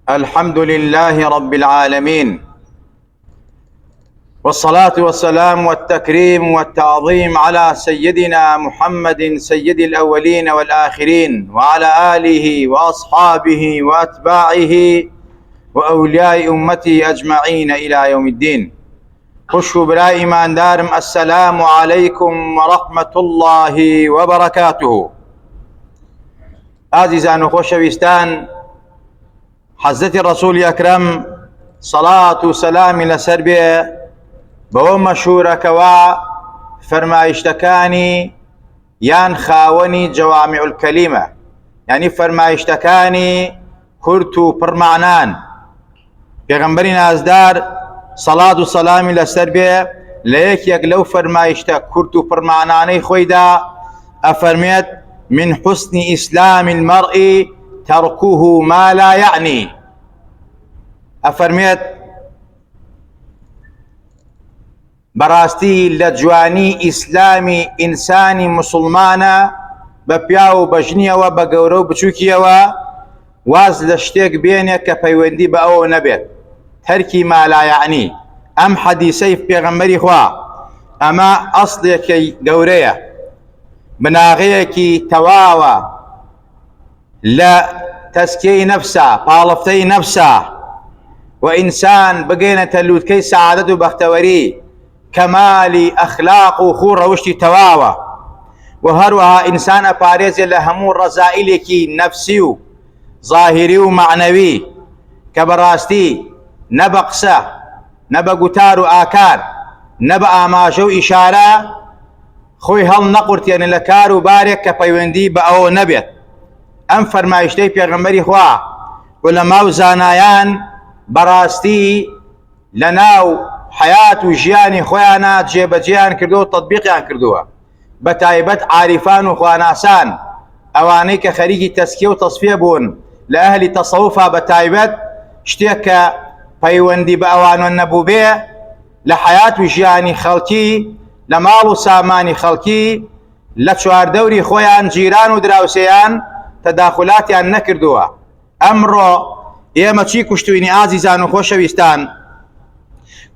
الحمد لله رب العالمين، والصلاة والسلام والتكريم والتعظيم على سيدنا محمد سيد الأولين والآخرين، وعلى آله وأصحابه وأتباعه وأولياء أمته أجمعين إلى يوم الدين. خشوا بلا إيمان دارم، السلام عليكم ورحمة الله وبركاته. عزيزان وخوشويستان، حضرت الرسول أكرم صلاة وسلام لسر بێ بەوە مەشهورەکەوە فەرمایشتەکانی یان خاوەنی جەوامع الکەلیمە، یعنی فەرمایشتەکانی کورت و پڕمانان. پێغەمبەری نازدار سەڵات و سەلامی لەسەر بێ لە یەکێک لەو فەرمایشتە کورت و پڕمانانەی خۆیدا ئەفەرمێت: من حسن إسلام المرء تركه ما لا يعني. ئەفەرمێت بەڕاستی لە جوانی ئیسلامی ئینسانی مسلمانە بە پیا و بەژنیەوە، بە گەورە و بچووکیەوە واز لە شتێک بێنێت کە پەیوەندی بە ئەوە نەبێت، تەرکی ما لا یعنی. ئەم حەدیسەی پێغەمبەری خوا ئەمە ئەسڵێکی گەورەیە، بناغەیەکی تەواوە لە تەسکیەی نەفسە، پاڵفتەی نەفسە، و ئینسان بگەێنێتە لووتکەی سەعادەت و بەختەوەری، کەمالی ئەخلاق و خوو ڕەوشتی تەواوە. و هەروەها ئینسان ئەپارێزێت لە هەموو ڕەزائیلێکی نەفسی و ظاهری و معنەوی کە بەڕاستی نە بە قسە، نە بە گوتار و ئاکار، نە بە ئاماژە و ئیشارە خۆی هەڵ نەقورتێنێ لە کار و بارێک کە پەیوەندی بە ئەوە نەبێت. ئەم فەرمایشتەی پێغەمبەری خوا عولەما و زانایان بەڕاستی لە ناو حیات و ژیانی خۆیانە جێبەجێیان کردووە و تەطبیقیان کردووە، بە تایبەت عاریفان و خواناسان، ئەوانەی کە خەریکی تەسکیە و تەصفیە بوون لە ئەهلی تەسەووفا، بە تایبەت شتێک کە پەیوەندی بە ئەوانە نەبوو بێ لە حیات و ژیانی خەڵکی، لە ماڵ و سامانی خەڵکی، لە چواردەوری خۆیان، جیران و دراوسێیان تەداخولاتیان نەکردووە. ئەمڕۆ ئێمە چی کوشتوینی ئازیزان و خۆشەویستان؟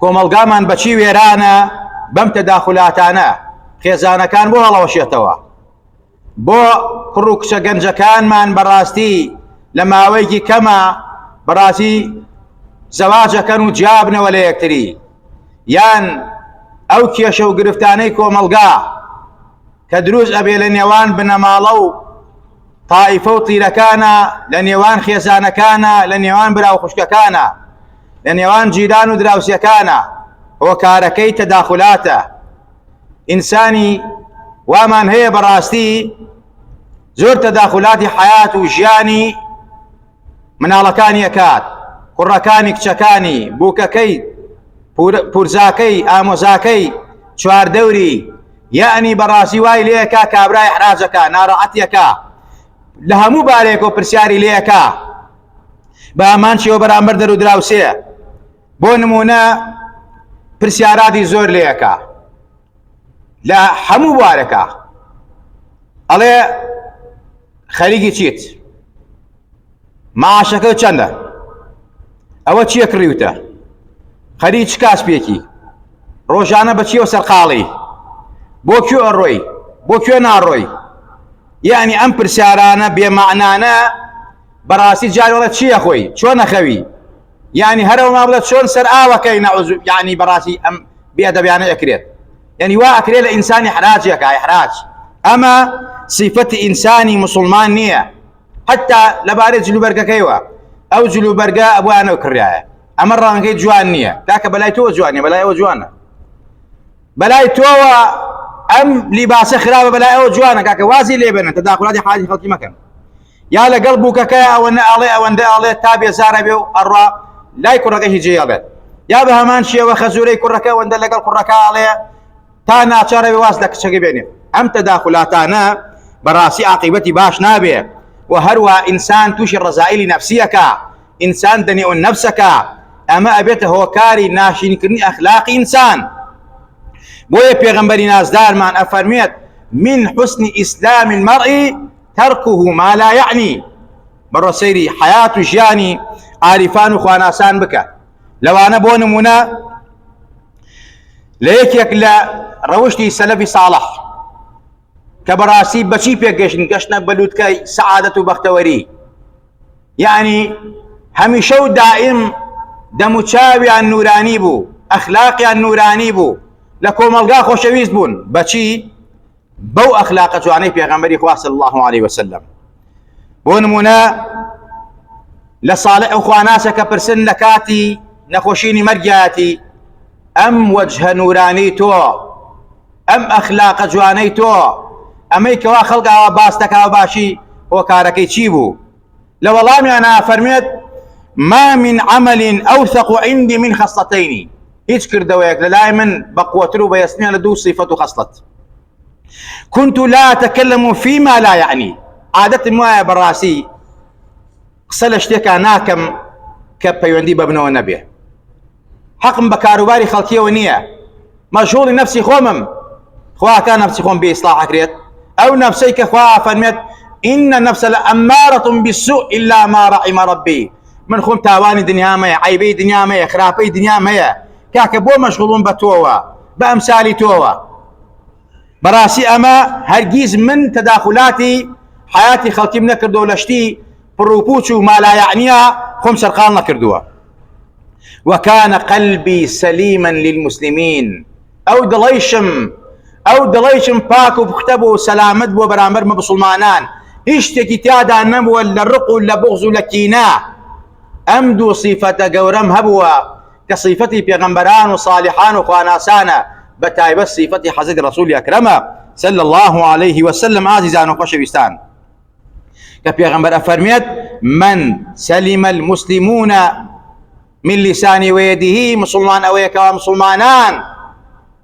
کۆمەڵگامان بەچی وێرانە بەم تەداخولاتانە. خێزانەکان بۆ هەڵەوەشێتەوە، بۆ کوڕ و کچە گەنجەکانمان بەڕاستی لە ماوەیەکی کەمە بەڕاستی زەواجەکەن و جیابنەوە لە یەکتری، یان ئەو کێشە و گرفتانەی کۆمەڵگا کە دروست ئەبێ لە نێوان بنەماڵە و تائیفە و تیرەکانە، لە نێوان خێزانەکانە، لە نێوان برا و خوشکەکانە، لە نێوان جیران و دراوسەکانە، هۆکارەکەی تەداخولاتە. ئینسانی وامان هەیە بەڕاستی زۆر تەداخولاتی حیات و ژیانی مناڵەکانی ئەکات، کوڕەکانی، کچەکانی، بووکەکەی، پورزاکەی، ئامۆزاکەی، چواردەوری، یعنی بەڕاستی وای لێیەکا کابرای حراجەکە، ناڕەحەتیەکە، لە هەموو بارێک و پرسیاری لێیەکە بە ئەمان چیەوە بەرامبەر دەر و دراوسێ. بۆ نمونە پرسیاراتی زۆر لێیەکە لە هەموو بوارەکە، ئەڵێ خەریکی چیت؟ ماعاشەکە چەندە؟ ئەوە چییە کڕیوتە؟ خەریک چ کاسپێکی؟ ڕۆژانە بە چیەوە سەرقاڵی؟ بۆ کوێ ئەڕۆی؟ بۆ کوێ ناڕۆی؟ یعنی ئەم پرسیارانە بێمەعنانە بەڕاستی جارێڵە چییە خۆی؟ چۆن نەخەوی؟ یعنی هەرەوە ما بڵێت چۆن سەر ئاوەکەی نەعوذ، یعنی بەڕاستی ئەم بێئەدەبیانە ئەکرێت، یعنی وا ئەکرێت لە ئینسانی حراجێکە. حراج ئەمە سیفەتی ئینسانی مسلمان نییە. حتا لەبارەی جلوبەرگەکەیوە، ئەو جلوبەرگە ئەبوانەوە کڕایە، ئەمە ڕەنگەی جوان نییە، تاکە بەلای تۆ جوانیە، بەلای ئەوە جوانە. بەلای تۆوە ئەم لیباسە خراپە، بەلای ئەوە جوانە، کاکە وازی لێبێنن، تەداخولاتی حاجی خەڵکی مەکەن. یا لەگەڵ بووکەکەی ئەوەندە ئەڵێ ئەوەندە ئەڵێ تا بێزارە بێ و ئەڕوا لای کوڕەکەی جێ ئەڵێت، یا بە هەمان شێوە خەزوورەی کوڕەکە ئەوەندە لەگەڵ کوڕەکە ئەڵێ تا ناچارە بێ واز لە کچەکەی بێنێ. ئەم تەداخولاتانە بەڕاستی عاقیبەتی باش نابێ، و هەروە ئینسان تووشی ڕەزائیلی نەفسیەکە، ئینسان دەنێئون نەفسەکە، ئەمە ئەبێتە هۆکاری ناشینکردنی ئەخلاقی ئینسان. بۆیە پێغەمبەری نازدارمان ئەفەرمێت: من حسن إسلام المرء تركه ما لا يعني. بەڕۆ سەیری حیات و ژیانی عارفان وخواناسان بك لو أنا بون منا ليك لا روشتي سلفي صالح كبراسي بشي بيقشن قشنا بلود كي سعادة وبختوري يعني هميشو دائم دموشاوي النوراني بو أخلاقي النوراني بو لكم الغا خوشويز بون بشي بو أخلاق جواني بيغمبري خواه صلى الله عليه وسلم بون منا لصالح اخواناسا كبرسن لكاتي نخوشيني مرجاتي ام وجه نوراني تو ام اخلاق جواني تو امي كوا خلقا باستكا وباشي وكاركي تشيبو لو والله انا فرميت ما من عمل اوثق عندي من خصلتين يذكر دويك دائما بقوتلو بيسني لدو صفة خصلة كنت لا اتكلم فيما لا يعني عادة ما براسي قسل اشتكى ناكم كبيوندي بابنو النبي حقم بكاروباري خلقيه ونية مشغول نفسي خومم خواه كان نفسي خوم بإصلاح كريت أو نفسيك خواه فرميت إن النفس لأمارة بالسوء إلا ما رحم ربي من خوم تاواني دنيا ميا عيبي دنيا ميا خرابي دنيا ميا كاكبو مشغولون بتووا بأمثالي توا براسي أما هرجيز من تداخلاتي حياتي خلقي من كردو لشتي بروبوتشو ما لا يعنيها خم سرقان كردوا وكان قلبي سليما للمسلمين او دليشم باكو بختبو سلامت بو برامر ما بسلمانان اشتكي تادا نمو ولا الرق ولا بغز ولا كينا امدو صفة قورم هبوا كصفتي بيغمبران وصالحان وخواناسانا بتاي بس صفتي حزد رسول اكرمه صلى الله عليه وسلم عزيزان وخشبستان كبيغمبر أفرميت من سلم المسلمون من لسان ويده مسلمان أويك ومسلمانان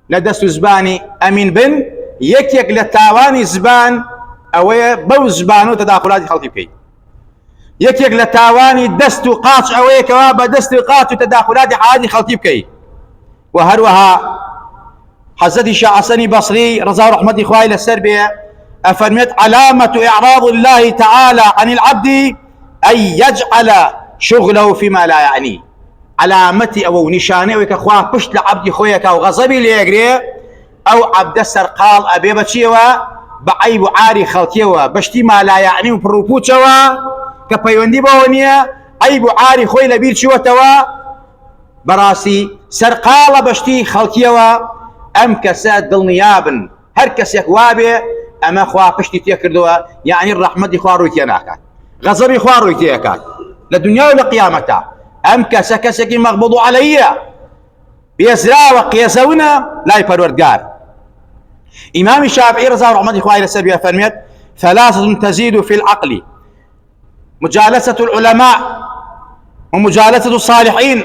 لدست زباني أمين بن يك للتاواني زبان أوي بو زبانو تداخلات خلقي بكي يك للتاواني دست قاطش أويك وابا دست قاطش تداخلات حادي خلقي بكي وهروها حزتي شعصني بصري رضا رحمة إخوائي للسربية أفرميت علامة إعراض الله تعالى عن العبد أن يجعل شغله فيما لا يعني علامتي أو نشاني وكخواه بشت لعبدي خويك أو غضبي ليقري أو عبد السرقال أبي بتشيوا بعيب عاري خلقيوا بشتي ما لا يعني وبروبوتشوا كبيوندي بونيا عيب عاري خوي لبير شوا توا براسي سرقال بشتي خلقيوا أم كساد دلنيابن هركس يكوابي اما خواه پشتی تيكردوا يعني الرحمة خواه رويتي ناكات غضبي خواه رويتي اكات لدنيا ولقيامتا ام كسكسكي مغبوض علي بيزرا وقيسونا لا يپروردگار امام الشافعي رضا رحمة خواه لسبيا فرميت ثلاثة تزيد في العقل مجالسة العلماء ومجالسة الصالحين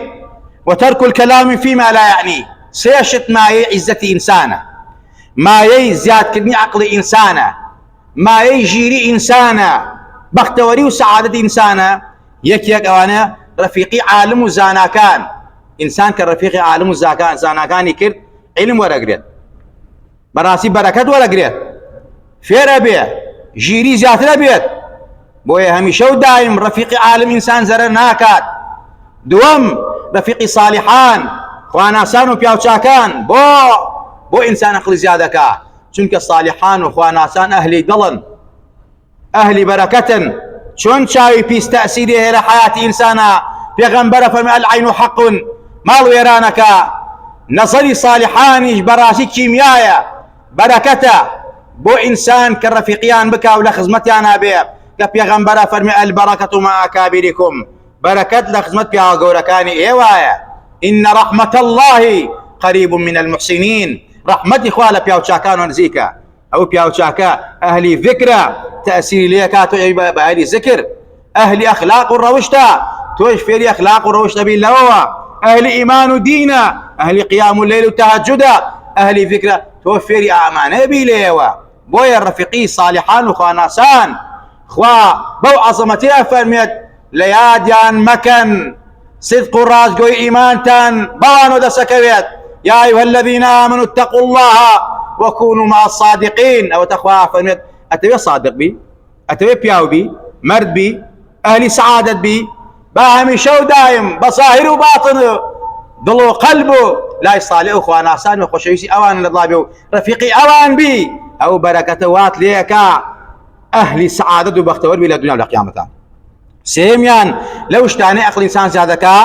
وترك الكلام فيما لا يعني سيشت ما عزتي إنسانه ما يي زياد كدني عقل إنسانة ما يي جيري إنسانة بختوري وسعادة إنسانة يك أوانا رفيقي عالم وزاناكان إنسان كرفيقي عالم وزاناكان يكر علم ولا قريت براسي بركات ولا قريت فير أبيه جيري زياد أبيت بويا هميشو دايم رفيقي عالم إنسان زرر ناكات دوم رفيقي صالحان خواناسان وبياوشاكان بو إنسان أقل زيادة كا چونك الصالحان وخواناسان أهلي دلن أهلي بركة شون شاوي بيس تأثيره إلى حياة إنسانا بيغنبر فما العين حق مالو يرانك نصري صالحان براسي كيميايا بركة بو إنسان كالرفيقيان بكا ولا خزمتيانا بيه كبيغنبر فرمي البركة مع أكابركم بركة لخزمت بها وقوركاني إيوايا إن رحمة الله قريب من المحسنين رحمتي خوالة بياوشاكان ونزيكا أو بياوشاكا أهلي ذكرى تأثير ليكا بأهلي ذكر أهلي أخلاق الروشتا توش فيري أخلاق الروشتا باللوى أهلي إيمان ودينا أهلي قيام الليل وتهجدا أهلي ذكرى توفيري أعمانه بيليوا بويا الرفيقي صالحان وخاناسان خوا بو عظمتي فرميت لياديان مكن صدق الراس قوي إيمانتان بوانو دسكويت يا أيها الذين آمنوا اتقوا الله وكونوا مع الصادقين أو تخواه فرميت أتبي صادق بي أتبي بياو بي مرد بي أهلي سعادة بي باهميشه ودايم بصاهر وباطن دڵ و قەلب و لای ساڵێ و خواناسان و خۆشەویستی ئەوان لە دڵابێ و ڕەفیقی ئەوان بی ئەو بەرەکەتە وات لێکە ئەهلی سەعادەت و بەختەوەر بی لە دنیا و لە قیامەتە. سێمیان لەو شتانەی عەقڵی ئینسان زیادەکە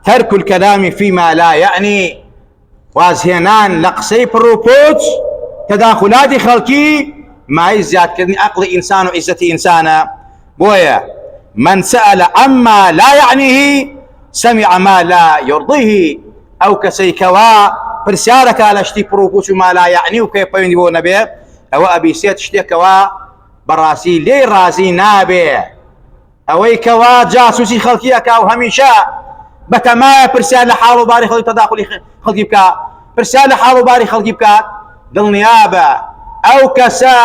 تەرک الکەلامی فیما لا یعنی وازهێنان لە قسەی پڕ و پوچ تەداخلاتی خەڵکی مای زیادکردنی عەقڵی ئینسان و عیزەتی ئینسانە. بۆیە من سأل عما لا يعنيه سمع ما لا يرضيه ئەو کەسەی کەوا پرسیارەکە لە شتی پڕ و پوچ و ما لا یعنی و پێ پەیوەندی بۆ نەبێ ئەوە ئەبیسێت شتێکەوە بەڕاستی لێی ڕازی نابێ. ئەوەی کەوا جاسوسی خەڵکی ئەکا و هەمیشە بەتەمایە پرسیار لە حاڵ و باری خەڵکی تەداخلی خەڵکی بکات، پرسیار لە حاڵ و باری خەڵکی بکات، دڵنیابە ئەو کەسە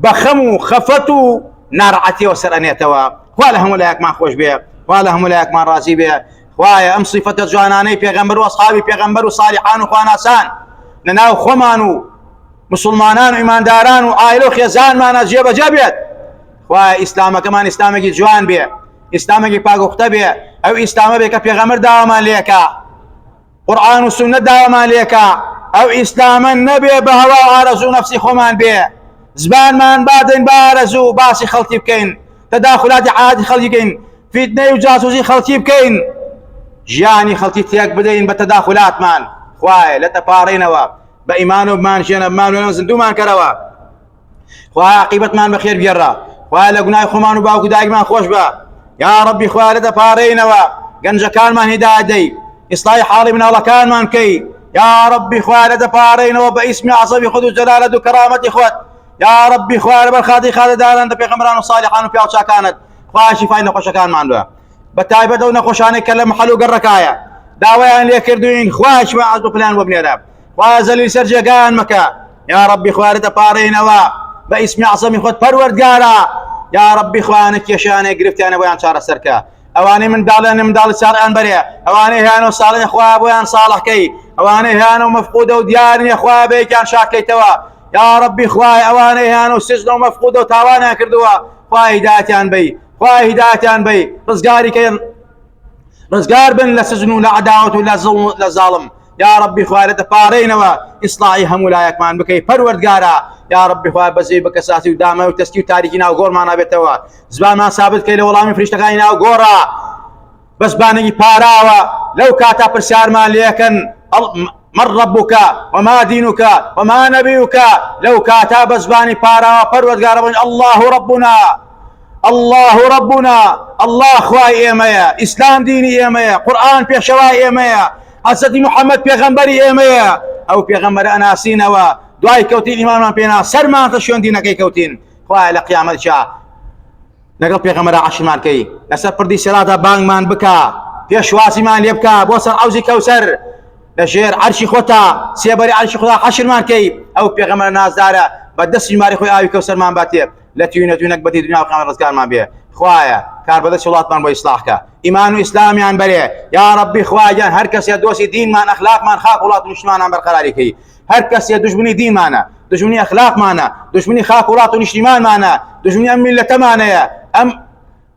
بەخەم و خەفەت و ناڕەحەتیەوە سەر ئەنێتەوە. خوا لە هەموو لایەکمان خۆش بێ، خوا لە هەموو لایەکمان ڕازی بێ. خوایە ئەم سیفەتە جوانانەی پێغەمبەر و ئەسحابی پێغەمبەر و سالیحان و خواناسان لەناو خۆمان و مسلمانان و ئیمانداران و ئایلە و خێزانمانە جێبەجێ بێت. خوایە ئیسلامەکەمان ئیسلامێکی جوان بێ، ئیسلامێکی پاکوختە بێ، ئەو ئیسلامە بێ کە پێغەمبەر داوامان لێکا، قورئان و سوننەت داوامان لێکا، ئەو ئیسلامە نەبێ بە هەوا و ئارەزوو نەفسی خۆمان بێ. زبانمان بادەین بە ئارەزوو باسی خەڵکی بکەین، تەداخلاتی عادی خەڵکی بکەین، فیتنەی و جاسوسی خەڵکی بکەین، ژیانی خەڵکی تێک بدەین بە تەداخلاتمان. خوایە لە تەپاڕینەوە بە ئیمان و بمانشێنە بمان و زیندومان کەرەوە. خوایە عاقیبەتمان بەخێر بگێڕە. خوایە لە گوناهی خۆمان و باوکو دایکمان خۆش بە. یا ربی خوایە لە تەپاڕینەوە گەنجەکانمان هیدایەت دەی، ئیسلاحی حاڵی مناڵەکانمان کەی. یا ربی خوایە لە تەپاڕینەوە بە ئیسمی عەزەمی خۆت و جەلالەت و کەرامەتی خۆت. یا ربی خوایە لەبەر خاتری خاترداران دە پێغەمبەران و صالحان و پیاوچاکانت. خوایە شیفای نەخۆشەکانمان بدە، بە تایبەت ئەو نەخۆشانەی کە لە مەحەل و گەڕەکایە داوایان لێ کردوین. خوایە شیفای عەزم و پلان بۆ بنێرە. خوایە زەلیل سەر جێگایان مەکە. یا ربی خوایە لە تەپاڕینەوە بە ئیسمی عەزەمی خۆت پەروەردگارە. یا ربی خوایە کێشانەی گرفتیانە بۆیان چارەسەرکە، ئەوانەی منداڵی چاڕیان بەرێ، ئەوانەی هیانە و ساڵحی خوایە بۆیان ساڵحکەی، ئەوانەی هیانە و مەفقودە و دیارنیە خوایە بەیەکیان شاکەیتەوە. یا ربی خوایە ئەوانەی هیانە و سجنە و مەفقودە و تاوانیان کردووە، خوایە هیدایەتیان بەی، خوایە هیدایەتیان بەی، ڕزگار بن لە سجن و لە عەداوەت و لە زاڵم. یا ربی خوایە لە تەپاڕینەوە ئیسلاحی هەموو لایەکمان بکەی پەروەردگارە. یا ربی خوایە بەزەی بە کەساتی و دامە و تەسکی و تاریکی ناو گۆڕمان نابێتەوە، زبانمان سابت کەی لە وەڵامی فریشتەکانی ناو گۆڕە، بە زبانێکی پاراوە لەو کاتا پرسیارمان لێکەن من ربك وما دينك وما نبيك لو كاتا بزباني بارا پروردگار بن الله ربنا الله ربنا الله خواي ايميا اسلام ديني ايميا قرآن بيشواي ايميا حضرت محمد پیغمبري ايميا او پیغمبر اناسين و دعاي كوتين امام بينا سرمان تشون دينك كوتين خواي لقيامت شاه لەگەڵ پێغەمبەر عاشرمانکەی لەسەر پردی سێرادا بانگمان بکە، پێشوازیمان لێ بکە بۆ سەر عەوزی کەوسەر لەژێر عەرشی خۆتا سێبەری عەرشی خۆتا حەشرمانکەی. ئەو پێغەمبەر نازدارە بە دەستی ژماری خۆی ئاوی کەوسەرمان باتێ لە توێنەتوێنەک بەدی دنیا و قیامەت ڕزگارمان بێ. خوایە کاربەدەستی وڵاتمان بۆ ئیسلاحکە، ئیمان و ئیسلامیان بەرێ. یا ربی خوایان هەر کەسێ دۆستی دینمان ئەخلاقمان خاک وڵات و نیشتمانان بەرقەراریکەی، هەر کەسێ دژمنی دینمانە، دژمنی ئەخلاقمانە، دژمنی خاک وڵات و نیشتیمانمانە، دژمنی ئەم میلەتەمانەیە، ئەم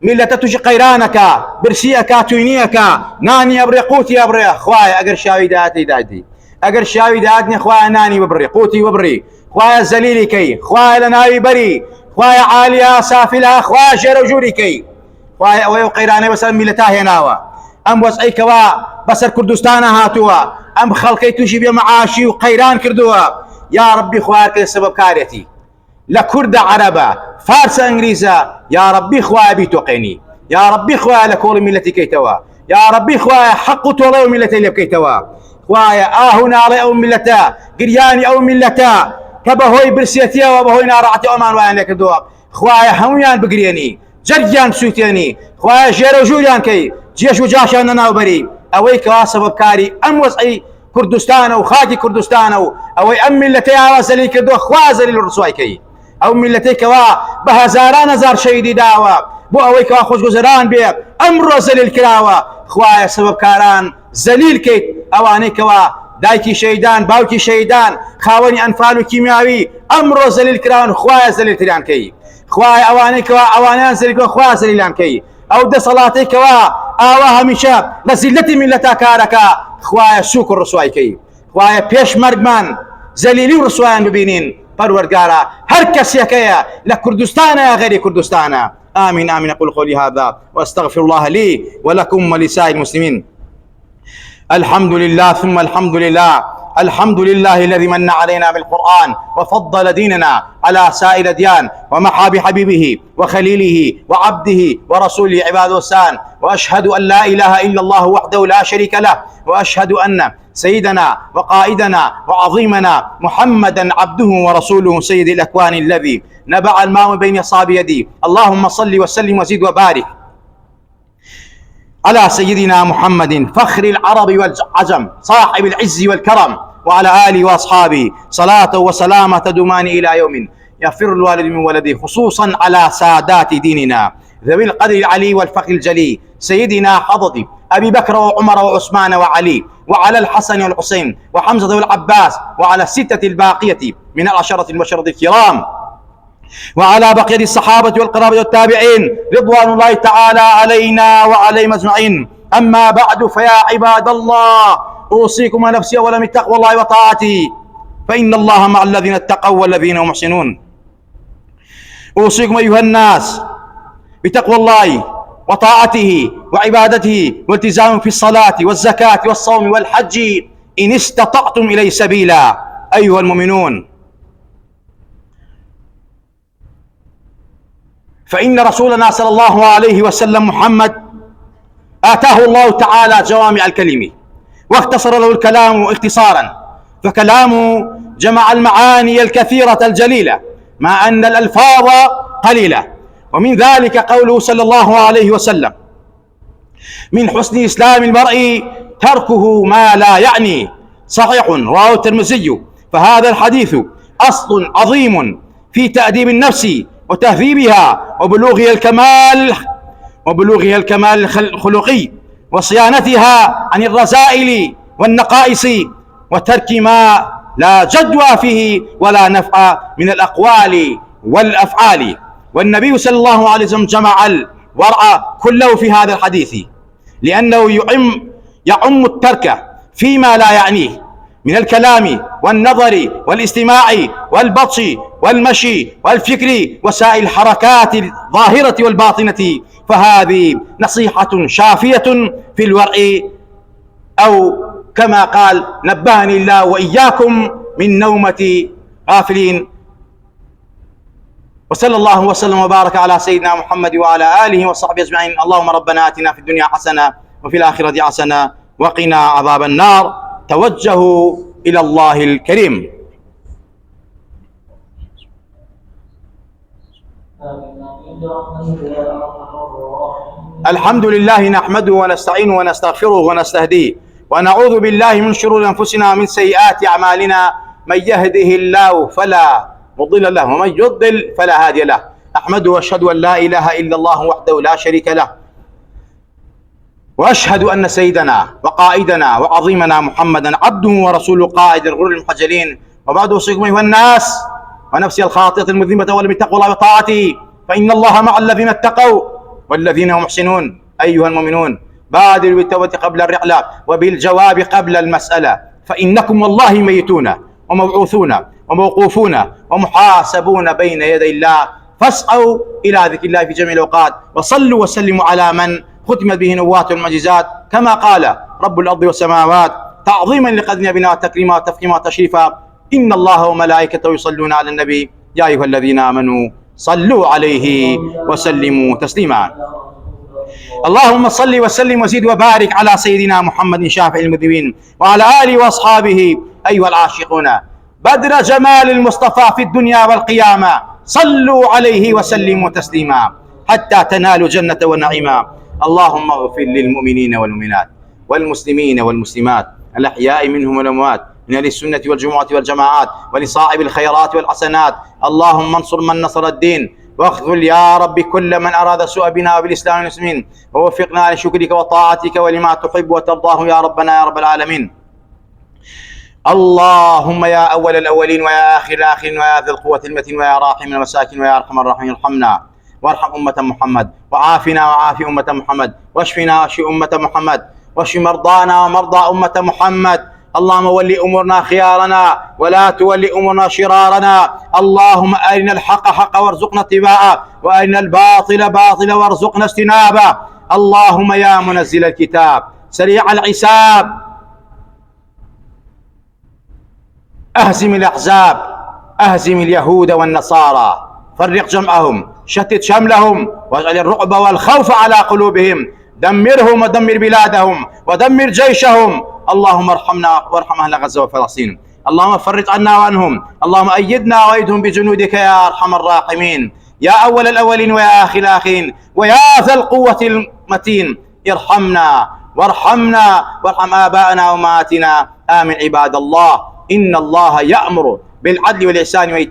میلەتە تووشی قەیرانەکە، برسیەکە، توینیەکە، نانی ئەبڕێ قوتی ئەبڕێ. خوایە ئەگەر شاوی داهاتی دادی، ئەگەر شاوی داهاتنی خوایە نانی ببڕێ، قوتی ببڕی، خوایە زەلیلیکەی، خوایە لە ناوی بەری، خوایە عالیا سافلە، خوایە ژێرە و ژووریکەی. خوایە ئەوەی و قەیرانەی بەسەر میلەتا هێناوە، ئەم وەزعەی کەوا بەسەر کوردستانە هاتووە، ئەم خەڵکەی تووشی بێمەعاشی و قەیران کردووە. یا ربی خوایە کە سەبەبکارێتی لە کوردە عەرەبە فارسە ئەنگلیزە، یا ربی خوایە بیتۆقێنی، یا ربی خوایە لە کۆڵی میلەتی کەیتەوە، یا ربی خوایە حەق و تۆڵەی ئەو میلەتەی لێ بکەیتەوە. خوایە ئاهو ناڵێ ئەو میلەتە، گریانی ئەو میلەتە کە بەهۆی برسێتیەوە بەهۆی ناڕەحەتی ئەومان وایان لێ کردووە. خوایە هەمویان بگرێنی، جەرگیان بسووتێنی، خوایە ژێرە و ژووریان کەی، جێش و جاشیان نەناوبەری. ئەوەی کەوا سەبەبکاری ئەم وەزعەی کوردستانە و خاکی کوردستانە و ئەوەی ئەم میلەتەی ئاوا زەلیل کردووە، خوا زەلیل و ڕسوای کەی. ئەو میلەتەی کەوا بە هەزاران هەزار شەهیدی داوە بۆ ئەوەی کەوا خۆشگوزەران بێ، ئەمڕۆ زەلیل کراوە. خوایە سەبەبکاران زەلیل کەیت، ئەوانەی کەوا دایکی شەهیدان، باوکی شەهیدان، خاوەنی ئەنفال و کیمیاوی ئەمڕۆ زەلیل کراون، خوایە زەلیلتریان کەی. خوایە ئەوانەی کەوا ئەوانیان زەلیل کردووە، خوایە زەلیلان کەی. أو ده صلاتك وآواها مشاب لزلتي من لتاكارك خوايا شكر رسوايكي خوايا بيش مرقمان زليلي ورسوان ببينين پروردگارا هر کس یکیا لكردستان يا غير كردستان. آمين آمين. أقول قولي هذا وأستغفر الله لي ولكم ولسائر المسلمين. الحمد لله ثم الحمد لله. الحمد لله الذي من علينا بالقرآن وفضل ديننا على سائر الأديان ومحى بحبيبه وخليله وعبده ورسوله عباد السان. وأشهد أن لا إله إلا الله وحده لا شريك له وأشهد أن سيدنا وقائدنا وعظيمنا محمدا عبده ورسوله سيد الأكوان الذي نبع الماء بين أصابع يدي. اللهم صل وسلم وزد وبارك على سيدنا محمد فخر العرب والعجم صاحب العز والكرم وعلى آله وأصحابه صلاة وسلامة تدومان إلى يوم يفر الوالد من ولده، خصوصا على سادات ديننا ذوي القدر العلي والفخر الجلي سيدنا حضرة أبي بكر وعمر وعثمان وعلي وعلى الحسن والحسين وحمزة والعباس وعلى الستة الباقية من العشرة المبشرة الكرام وعلى بقية الصحابة والقرابة والتابعين رضوان الله تعالى علينا وعليهم أجمعين. أما بعد فيا عباد الله أوصيكم ونفسي أولا بتقوى الله وطاعته فإن الله مع الذين اتقوا والذين هم محسنون. أوصيكم أيها الناس بتقوى الله وطاعته وعبادته والتزام في الصلاة والزكاة والصوم والحج إن استطعتم إليه سبيلا. أيها المؤمنون، فإن رسولنا صلى الله عليه وسلم محمد آتاه الله تعالى جوامع الكلم واختصر له الكلام اختصارا، فكلامه جمع المعاني الكثيرة الجليلة مع أن الألفاظ قليلة. ومن ذلك قوله صلى الله عليه وسلم: من حسن إسلام المرء تركه ما لا يعني. صحيح رواه الترمذي. فهذا الحديث أصل عظيم في تأديب النفس وتهذيبها وبلوغها الكمال الخلقي وصيانتها عن الرذائل والنقائص وترك ما لا جدوى فيه ولا نفع من الأقوال والأفعال. والنبي صلى الله عليه وسلم جمع الورع كله في هذا الحديث، لأنه يعم الترك فيما لا يعنيه من الكلام والنظر والاستماع والبطش والمشي والفكر وسائر الحركات الظاهرة والباطنة. فهذه نصيحة شافية في الورع، أو كما قال: نبهني الله وإياكم من نومة غافلين. وصلى الله وسلم وبارك على سيدنا محمد وعلى آله وصحبه أجمعين. اللهم ربنا آتنا في الدنيا حسنة وفي الآخرة حسنة وقنا عذاب النار. توجهوا إلى الله الكريم. الحمد لله نحمده ونستعينه ونستغفره ونستهديه ونعوذ بالله من شرور أنفسنا ومن سيئات أعمالنا. من يهده الله فلا مضل له ومن يضلل فلا هادي له. أحمده وأشهد أن لا إله إلا الله وحده لا شريك له، وأشهد أن سيدنا وقائدنا وعظيمنا محمدا عبده ورسوله قائد الغر المحجلين. وبعد أوصيكم أيها الناس ونفسي الخاطئة المذنبة أولا بتقوى الله وطاعته فإن الله مع الذين اتقوا والذين هم محسنون. أيها المؤمنون، بادروا بالتوبة قبل الرحلة وبالجواب قبل المسألة، فإنكم والله ميتون ومبعوثون وموقوفون ومحاسبون بين يدي الله. فاسعوا إلى ذكر الله في جميع الأوقات وصلوا وسلموا على من ختمت به نبوات المعجزات، كما قال رب الأرض والسماوات تعظيما لقدر نبينا وتكريما وتفخيما وتشريفا: إن الله وملائكته يصلون على النبي يا أيها الذين آمنوا صلوا عليه وسلموا تسليما. اللهم صل وسلم وزد وبارك على سيدنا محمد شافع المذنبين وعلى آله وأصحابه. أيها العاشقون بدر جمال المصطفى في الدنيا والقيامة، صلوا عليه وسلموا تسليما حتى تنالوا جنة ونعيما. اللهم اغفر للمؤمنين والمؤمنات والمسلمين والمسلمات الأحياء منهم والأموات من أهل السنة والجمعة والجماعات ولصاحب الخيرات والحسنات. اللهم انصر من نصر الدين، واخذل يا رب كل من أراد سوء بنا وبالإسلام والمسلمين، ووفقنا لشكرك وطاعتك ولما تحب وترضاه يا ربنا يا رب العالمين. اللهم يا أول الأولين ويا آخر الآخرين ويا ذي القوة المتين ويا راحم المساكين ويا أرحم الراحمين، ارحمنا وارحم أمة محمد، وعافنا وعافي أمة محمد، واشفنا واشف أمة محمد، واشف مرضانا ومرضى أمة محمد. اللهم ول أمورنا خيارنا ولا تول أمورنا شرارنا. اللهم أرنا الحق حقا وارزقنا اتباعه، وأرنا الباطل باطلا وارزقنا اجتنابه. اللهم يا منزل الكتاب سريع الحساب أهزم الأحزاب، أهزم اليهود والنصارى، فرق جمعهم، شتت شملهم، واجعل الرعب والخوف على قلوبهم، دمرهم ودمر بلادهم ودمر جيشهم. اللهم ارحمنا وارحم أهل غزة وفلسطين. اللهم فرج عنا وعنهم. اللهم أيدنا وأيدهم بجنودك يا أرحم الراحمين، يا أول الأولين ويا آخر الآخرين ويا ذا القوة المتين. ارحمنا وارحمنا وارحم آباءنا وأمهاتنا. آمين. عباد الله، إن الله يأمر بالعدل والإحسان وإيتاء